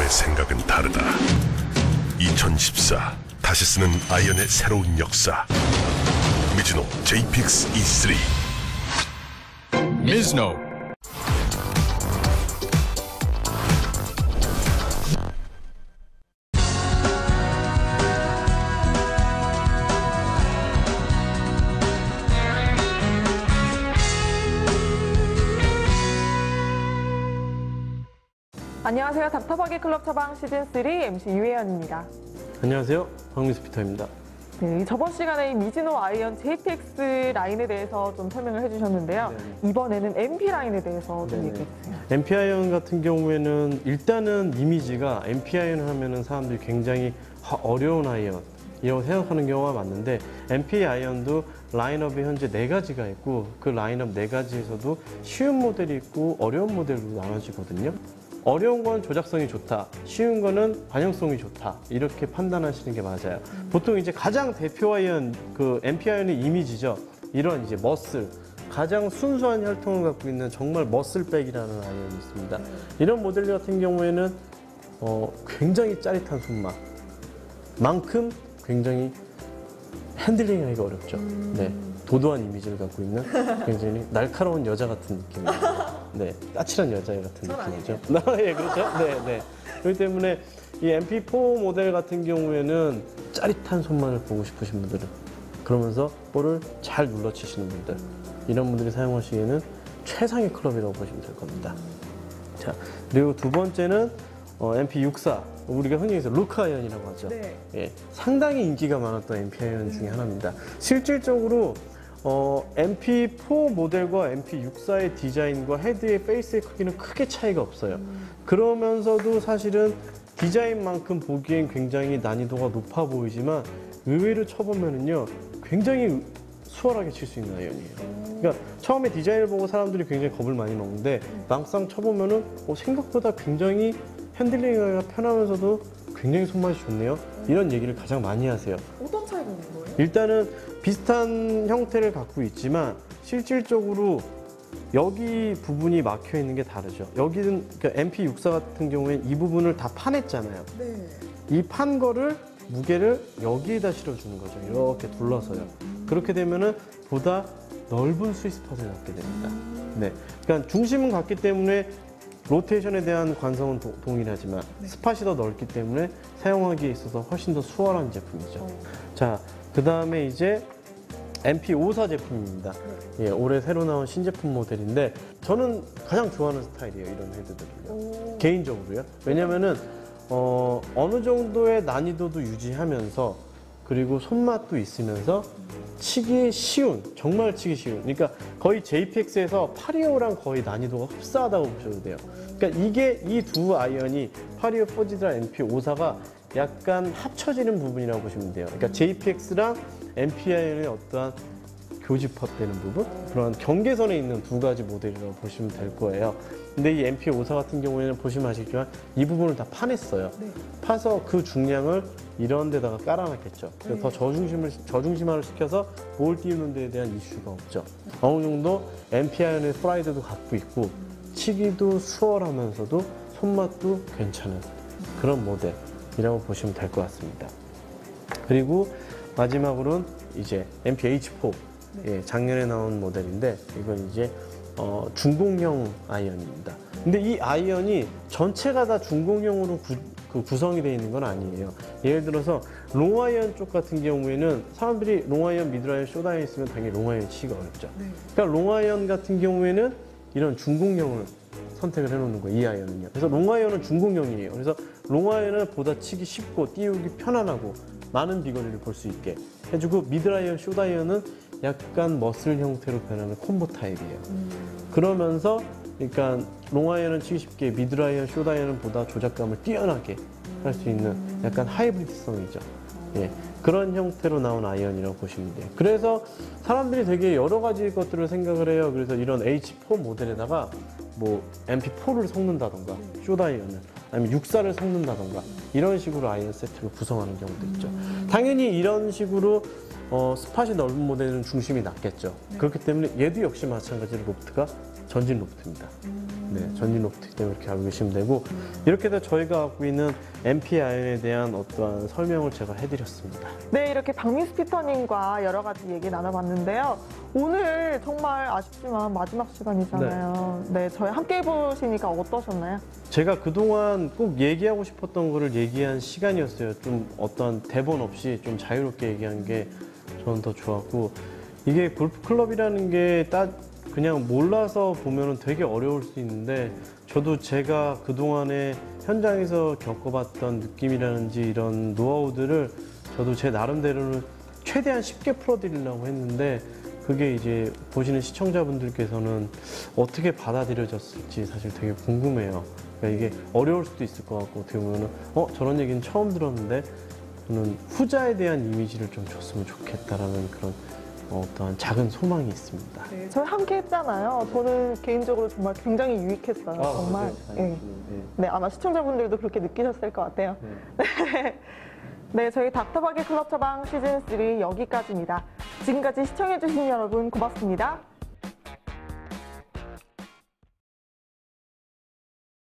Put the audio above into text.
너의 생각은 다르다. 2014 다시 쓰는 아이언의 새로운 역사. 미즈노 JPX E3. 미즈노. 안녕하세요. 답답하게 클럽 처방 시즌3 MC 유혜연입니다. 안녕하세요. 박민수 피터입니다. 네, 저번 시간에 미즈노 아이언 JPX 라인에 대해서 좀 설명을 해주셨는데요. 네네. 이번에는 MP 라인에 대해서 좀 얘기해주세요. MP 아이언 같은 경우에는 일단은 이미지가 MP 아이언 하면은 사람들이 굉장히 어려운 아이언이라고 생각하는 경우가 많은데 MP 아이언도 라인업이 현재 4가지가 있고 그 라인업 4가지에서도 쉬운 모델이 있고 어려운 모델로 나눠지거든요. 어려운 건 조작성이 좋다, 쉬운 거는 반영성이 좋다 이렇게 판단하시는 게 맞아요. 보통 이제 가장 대표 아이언, 그 MP 아이언의 이미지죠. 이런 이제 머슬, 가장 순수한 혈통을 갖고 있는 정말 머슬백이라는 아이언이 있습니다. 이런 모델 같은 경우에는 굉장히 짜릿한 손맛만큼 굉장히 핸들링하기가 어렵죠. 네, 도도한 이미지를 갖고 있는 굉장히 날카로운 여자 같은 느낌입니다. 네, 까칠한 여자 같은 느낌이죠. 예, 그렇죠. 네, 네. 그렇기 때문에 이 MP4 모델 같은 경우에는 짜릿한 손만을 보고 싶으신 분들은, 그러면서 볼을 잘 눌러치시는 분들, 이런 분들이 사용하시기에는 최상의 클럽이라고 보시면 될 겁니다. 자, 그리고 두 번째는 MP64, 우리가 흔히 해서 루크 아이언이라고 하죠. 네. 예, 상당히 인기가 많았던 MP 아이언 중에 하나입니다. 실질적으로 MP4 모델과 MP64의 디자인과 헤드의 페이스의 크기는 크게 차이가 없어요. 그러면서도 사실은 디자인만큼 보기엔 굉장히 난이도가 높아 보이지만 의외로 쳐보면은요 굉장히 수월하게 칠 수 있는 아이언이에요. 그러니까 처음에 디자인을 보고 사람들이 굉장히 겁을 많이 먹는데 막상 쳐보면은 생각보다 굉장히 핸들링하기가 편하면서도 굉장히 손맛이 좋네요. 이런 얘기를 가장 많이 하세요. 어떤 차이가 있는 거예요? 일단은 비슷한 형태를 갖고 있지만 실질적으로 여기 부분이 막혀 있는 게 다르죠. 여기는 그러니까 MP64 같은 경우에 이 부분을 다 파냈잖아요. 네. 이 판 거를 무게를 여기에다 실어주는 거죠. 이렇게 둘러서요. 그렇게 되면은 보다 넓은 스위스팟을 갖게 됩니다. 네. 그러니까 중심은 같기 때문에 로테이션에 대한 관성은 동일하지만 스팟이 더 넓기 때문에 사용하기에 있어서 훨씬 더 수월한 제품이죠. 자, 그 다음에 이제 MP54 제품입니다. 예, 올해 새로 나온 신제품 모델인데 저는 가장 좋아하는 스타일이에요. 이런 헤드들을요. 개인적으로요. 왜냐면은 어느 정도의 난이도도 유지하면서 그리고 손맛도 있으면서 치기 쉬운, 정말 치기 쉬운. 그러니까 거의 JPX에서 825랑 거의 난이도가 흡사하다고 보셔도 돼요. 그러니까 이게 이 두 아이언이 825 포지드랑 MP54가 약간 합쳐지는 부분이라고 보시면 돼요. 그러니까 JPX랑 MP 아이언의 어떠한 교집합되는 부분, 그런 경계선에 있는 두 가지 모델이라고 보시면 될 거예요. 근데 이 MP54 같은 경우에는 보시면 아시겠지만 이 부분을 다 파냈어요. 네. 파서 그 중량을 이런 데다가 깔아놨겠죠. 그래서 더 저중심화를 시켜서 볼 띄우는 데에 대한 이슈가 없죠. 어느 정도 MP 아이언의 프라이드도 갖고 있고 치기도 수월하면서도 손맛도 괜찮은 그런 모델이라고 보시면 될 것 같습니다. 그리고 마지막으로는 이제 MPH4, 예, 작년에 나온 모델인데 이건 이제 중공형 아이언입니다. 근데 이 아이언이 전체가 다 중공형으로 구성이 되어 있는 건 아니에요. 예를 들어서 롱아이언 쪽 같은 경우에는 사람들이 롱아이언, 미드아이언, 숏아이언 있으면 당연히 롱아이언 치기가 어렵죠. 그러니까 롱아이언 같은 경우에는 이런 중공형을 선택을 해놓는 거예요. 이 아이언은요. 그래서 롱아이언은 중공형이에요. 그래서 롱아이언은 보다 치기 쉽고 띄우기 편안하고 많은 비거리를 볼 수 있게 해주고, 미드아이언, 숏아이언은 약간 머슬 형태로 변하는 콤보 타입이에요. 그러면서 그러니까 롱아이언은 치기 쉽게, 미드아이언, 숏아이언은 보다 조작감을 뛰어나게 할 수 있는 약간 하이브리드성이죠. 예, 그런 형태로 나온 아이언이라고 보시면 돼요. 그래서 사람들이 되게 여러 가지 것들을 생각을 해요. 그래서 이런 H4 모델에다가 뭐 MP4를 섞는다던가, 숏아이언을, 아니면 64를 섞는다던가 이런 식으로 아이언 세트를 구성하는 경우도 있죠. 당연히 이런 식으로 스팟이 넓은 모델은 중심이 낮겠죠. 그렇기 때문에 얘도 역시 마찬가지로 로프트가 전진 로프트입니다. 네, 전진 로프트이기 때문에 그렇게 알고 계시면 되고 이렇게 해서 저희가 갖고 있는 MP 아이언에 대한 어떠한 설명을 제가 해드렸습니다. 네, 이렇게 박민수 피터님과 여러 가지 얘기 나눠봤는데요. 오늘 정말 아쉽지만 마지막 시간이잖아요. 네, 저희 함께 해보시니까 어떠셨나요? 제가 그동안 꼭 얘기하고 싶었던 거를 얘기한 시간이었어요. 좀 어떤 대본 없이 좀 자유롭게 얘기한 게 저는 더 좋았고 이게 골프클럽이라는 게 그냥 몰라서 보면 되게 어려울 수 있는데 저도 제가 그동안에 현장에서 겪어봤던 느낌이라든지 이런 노하우들을 저도 제 나름대로는 최대한 쉽게 풀어드리려고 했는데 그게 이제 보시는 시청자분들께서는 어떻게 받아들여졌을지 사실 되게 궁금해요. 그러니까 이게 어려울 수도 있을 것 같고 어떻게 보면은 저런 얘기는 처음 들었는데 저는 후자에 대한 이미지를 좀 줬으면 좋겠다라는 그런 어떠한 작은 소망이 있습니다. 네, 저희 함께 했잖아요. 저는 개인적으로 정말 굉장히 유익했어요. 정말. 네. 네, 아마 시청자분들도 그렇게 느끼셨을 것 같아요. 네. 네, 저희 닥터박의 클럽 처방 시즌3 여기까지입니다. 지금까지 시청해주신 여러분 고맙습니다.